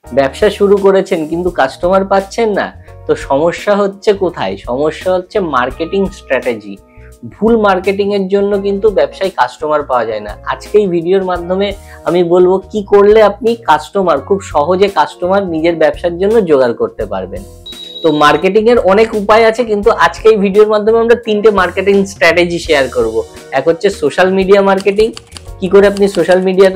ব্যবসা শুরু করেছেন কিন্তু কাস্টমার পাচ্ছেন না, তো সমস্যা হচ্ছে কোথায়? সমস্যা হচ্ছে মার্কেটিং স্ট্র্যাটেজি। ভুল মার্কেটিং এর জন্য কিন্তু ব্যবসায় কাস্টমার পাওয়া যায় না। আজকে এই ভিডিওর মাধ্যমে আমি বলবো কি করলে আপনি খুব সহজে কাস্টমার নিজের ব্যবসার জন্য জোগাড় করতে পারবেন। তো মার্কেটিং এর অনেক উপায় আছে, কিন্তু আজকে এই ভিডিওর মাধ্যমে আমরা 3টে মার্কেটিং স্ট্র্যাটেজি শেয়ার করব। এক হচ্ছে সোশ্যাল মিডিয়া মার্কেটিং, কি করে আপনি সোশ্যাল মিডিয়ার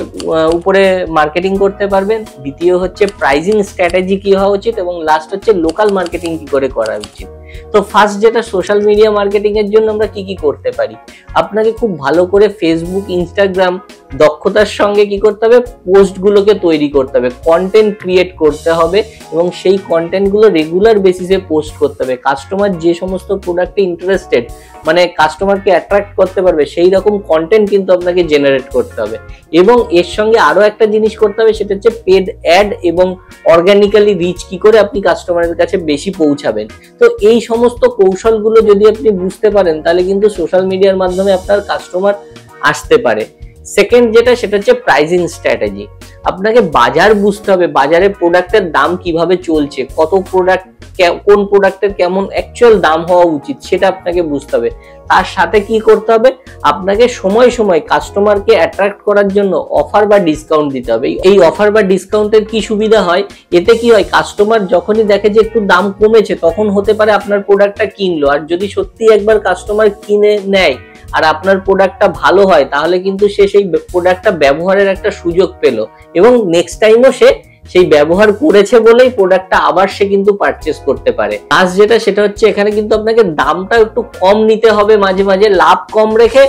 উপরে মার্কেটিং করতে পারবেন। দ্বিতীয় হচ্ছে প্রাইসিং স্ট্র্যাটেজি কি হওয়া উচিত, এবং লাস্ট হচ্ছে লোকাল মার্কেটিং কি করে করা উচিত। তো ফার্স্ট যেটা সোশ্যাল মিডিয়া মার্কেটিং এর জন্য আমরা কি কি করতে পারি, আপনাকে খুব ভালো করে ফেসবুক, ইনস্টাগ্রাম দক্ষতার সঙ্গে কি করতে হবে, পোস্টগুলোকে তৈরি করতে হবে, কন্টেন্ট ক্রিয়েট করতে হবে, এবং সেই কন্টেন্টগুলো রেগুলার বেসিসে পোস্ট করতে হবে। কাস্টমার যে সমস্ত প্রোডাক্টে ইন্টারেস্টেড, মানে কাস্টমারকে অ্যাট্রাক্ট করতে পারবে সেই রকম কন্টেন্ট কিন্তু আপনাকে জেনারেট করতে হবে। এবং এর সঙ্গে আরো একটা জিনিস করতে হবে, সেটা হচ্ছে পেড অ্যাড এবং অর্গানিক্যালি রিচ কি করে আপনি কাস্টমারের কাছে বেশি পৌঁছাবেন। তো এই সমস্ত কৌশলগুলো যদি আপনি বুঝতে পারেন, তাহলে কিন্তু সোশ্যাল মিডিয়ার মাধ্যমে আপনার কাস্টমার আসতে পারে। সেকেন্ড যেটা, সেটা হচ্ছে প্রাইসিং স্ট্র্যাটেজি। আপনাকে বাজার বুঝতে হবে, বাজারে প্রোডাক্টের দাম কিভাবে চলছে, কত প্রোডাক্ট, কোন প্রোডাক্টের কেমন অ্যাকচুয়াল দাম হওয়া উচিত সেটা আপনাকে বুঝতে হবে। তার সাথে কি করতে হবে, আপনাকে সময় সময় কাস্টমারকে অ্যাট্রাক্ট করার জন্য অফার বা ডিসকাউন্ট দিতে হবে। এই অফার বা ডিসকাউন্টের কি সুবিধা হয়, এতে কি হয়, কাস্টমার যখনই দেখে যে একটু দাম কমেছে, তখন হতে পারে আপনার প্রোডাক্টটা কিনলো। আর যদি সত্যি একবার কাস্টমার কিনে নেয় আর আপনার প্রোডাক্টটা ভালো হয়, তাহলে কিন্তু সে সেই প্রোডাক্টটা ব্যবহারের একটা সুযোগ পেল, এবং নেক্সট টাইমও সে সেই ব্যবহার করেছে বলেই প্রোডাক্টটা আবার সে কিন্তু পারচেস করতে পারে। লাস্ট যেটা, সেটা হচ্ছে এখানে কিন্তু আপনাকে দামটা একটু কম নিতে হবে, মাঝে মাঝে লাভ কম রেখে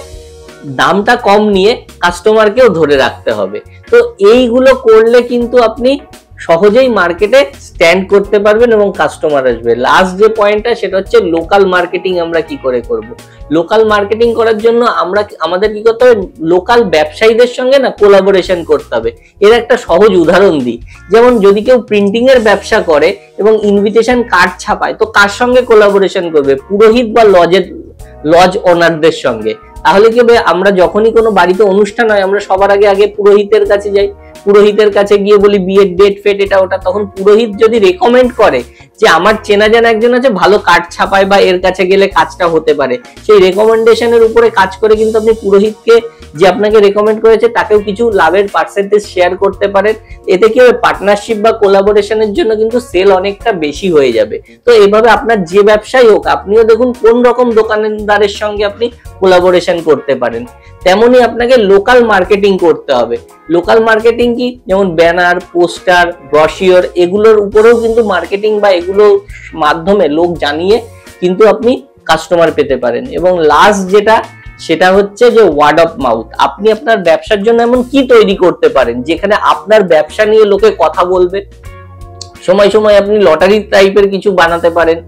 দামটা কম নিয়ে কাস্টমারকেও ধরে রাখতে হবে। তো এইগুলো করলে কিন্তু আপনি সহজেই মার্কেটে স্ট্যান্ড করতে পারবেন এবং কাস্টমার আসবে। লাস্ট যে পয়েন্টটা, সেটা হচ্ছে লোকাল মার্কেটিং আমরা কি করে করব। লোকাল মার্কেটিং করার জন্য আমাদের কি করতে হবে, লোকাল ব্যবসায়ীদের সঙ্গে না কোলাবোরেশন করতে হবে। এর একটা সহজ উদাহরণ দিই, যেমন যদি কেউ প্রিন্টিং এর ব্যবসা করে এবং ইনভিটেশন কার্ড ছাপায়, তো কার সঙ্গে কোলাবোরেশন করবে, পুরোহিত বা লজ ওনারদের সঙ্গে। তাহলে কি হবে, আমরা যখনই কোনো বাড়িতে অনুষ্ঠান হয়, আমরা সবার আগে পুরোহিতের কাছে যাই, পুরোহিতের কাছে গিয়ে বলি বিয়ের ডেট ফেট এটা ওটা। তখন পুরোহিত যদি রেকমেন্ড করে যে আমার চেনা জানা একজন আছে ভালো কার্ড ছাপায় বা এর কাছে গেলে কাজটা হতে পারে, সেই রেকমেন্ডেশনের উপরে কাজ করে কিন্তু আপনি পুরোহিতকে, যে আপনাকে রেকমেন্ড করেছে, তাকেও কিছু লাভের পার্সেন্টেজ শেয়ার করতে পারেন। এতে কি হবে, পার্টনারশিপ বা কোলাবোরেশনের জন্য কিন্তু সেল অনেকটা বেশি হয়ে যাবে। তো এইভাবে আপনার যে ব্যবসাই হোক, আপনিও দেখুন কোন রকম দোকানদারের সঙ্গে আপনি কোলাবোরেশন করতে পারেন। তেমনি আপনাকে লোকাল মার্কেটিং করতে হবে। লোকাল মার্কেটিং কি, যেমন ব্যানার, পোস্টার, ব্রশিওর, এগুলোর উপরেও কিন্তু মার্কেটিং বা এগুলোর মাধ্যমে লোক জানিয়ে কিন্তু আপনি কাস্টমার পেতে পারেন। এবং লাস্ট যেটা, সেটা হচ্ছে যে ওয়ার্ড অফ মাউথ। আপনি আপনার ব্যবসার জন্য এমন কি তৈরি করতে পারেন যেখানে আপনার ব্যবসা নিয়ে লোকে কথা বলবে। সময় সময় আপনি লটারি টাইপের কিছু বানাতে পারেন,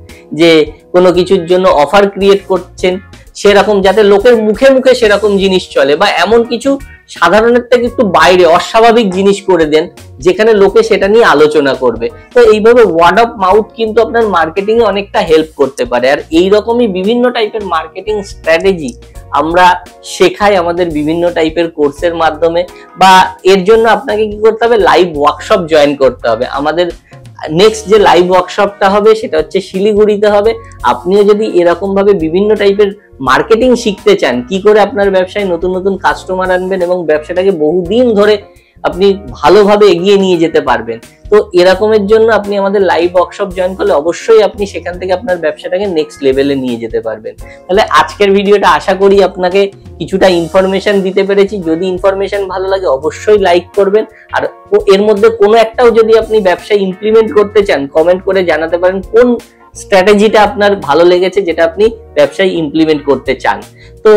যে কোনো কিছুর জন্য অফার ক্রিয়েট করছেন সেরকম, যাতে লোকের মুখে মুখে সেরকম জিনিস চলে, বা এমন কিছু সাধারণের থেকে একটু বাইরে অস্বাভাবিক জিনিস করে দেন যেখানে লোকে সেটা নিয়ে আলোচনা করবে। তো এইভাবে ওয়ার্ড অফ মাউথ কিন্তু আপনার মার্কেটিং এ অনেকটা হেল্প করতে পারে। আর এইরকমই বিভিন্ন টাইপের মার্কেটিং স্ট্র্যাটেজি আমরা শেখাই আমাদের বিভিন্ন টাইপের কোর্সের মাধ্যমে, বা এর জন্য আপনাকে কি করতে হবে, লাইভ ওয়ার্কশপ জয়েন করতে হবে। আমাদের নেক্সট যে লাইভ ওয়ার্কশপটা হবে সেটা হচ্ছে শিলিগুড়িতে হবে। আপনিও যদি এরকম ভাবে বিভিন্ন টাইপের মার্কেটিং শিখতে চান, কি করে আপনার ব্যবসায় নতুন নতুন কাস্টমার আনবেন এবং ব্যবসাটাকে বহুদিন ধরে আপনি ভালোভাবে এগিয়ে নিয়ে যেতে পারবেন, তো এরকমের জন্য আপনি আমাদের লাইভ ওয়ার্কশপ জয়েন করলে অবশ্যই আপনি সেখান থেকে আপনার ব্যবসাটাকে নেক্সট লেভেলে নিয়ে যেতে পারবেন। তাহলে আজকের ভিডিওটা আশা করি আপনাকে কিছুটা ইনফরমেশন দিতে পেরেছি। যদি ইনফরমেশন ভালো লাগে অবশ্যই লাইক করবেন, আর এর মধ্যে কোনো একটাও যদি আপনি ব্যবসায় ইমপ্লিমেন্ট করতে চান, কমেন্ট করে জানাতে পারেন কোন স্ট্র্যাটেজিটা আপনার ভালো লেগেছে যেটা আপনি ব্যবসায় ইমপ্লিমেন্ট করতে চান। তো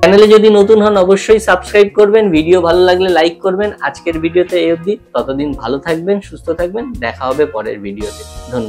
চ্যানেলে যদি নতুন হন অবশ্যই সাবস্ক্রাইব করবেন, ভিডিও ভালো লাগলে লাইক করবেন। আজকের ভিডিওতে এই অবধি, ততদিন ভালো থাকবেন, সুস্থ থাকবেন, দেখা হবে পরের ভিডিওতে। ধন্যবাদ।